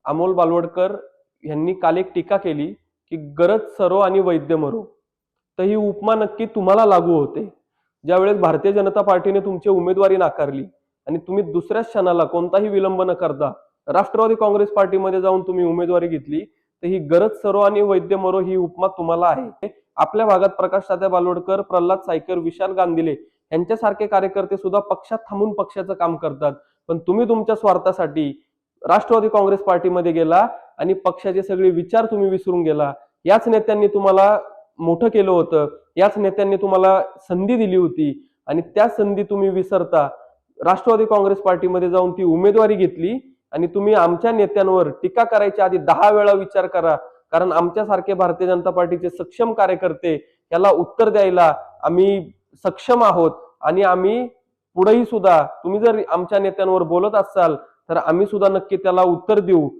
अमोल बालवडकर यांनी काल एक टीका केली की गरज सरो आणि वैद्य मरो. तर ही उपमा नक्की तुम्हाला लागू होते. ज्यावेळेस भारतीय जनता पार्टीने तुमची उमेदवारी नाकारली आणि तुम्ही दुसऱ्याच क्षणाला कोणताही विलंब न करता राष्ट्रवादी काँग्रेस पार्टीमध्ये जाऊन तुम्ही उमेदवारी घेतली, तर ही गरज सरो आणि वैद्य मरो ही उपमा तुम्हाला आहे. आपल्या भागात प्रकाश तात्या बालवडकर, प्रल्हाद सायकर, विशाल गांधीले यांच्यासारखे कार्यकर्ते सुद्धा पक्षात थांबून पक्षाचं काम करतात. पण तुम्ही तुमच्या स्वार्थासाठी राष्ट्रवादी काँग्रेस पार्टीमध्ये गेला आणि पक्षाचे सगळे विचार तुम्ही विसरून गेला. याच नेत्यांनी तुम्हाला मोठं केलं होतं, याच नेत्यांनी तुम्हाला संधी दिली होती आणि त्या संधी तुम्ही विसरता राष्ट्रवादी काँग्रेस पार्टीमध्ये जाऊन ती उमेदवारी घेतली. आणि तुम्ही आमच्या नेत्यांवर टीका करायच्या आधी 10 वेळा विचार करा, कारण आमच्यासारखे भारतीय जनता पार्टीचे सक्षम कार्यकर्ते याला उत्तर द्यायला आम्ही सक्षम आहोत. आणि आम्ही पुढेही सुद्धा तुम्ही जर आमच्या नेत्यांवर बोलत असाल तर आम्ही सुद्धा नक्की त्याला उत्तर देऊ.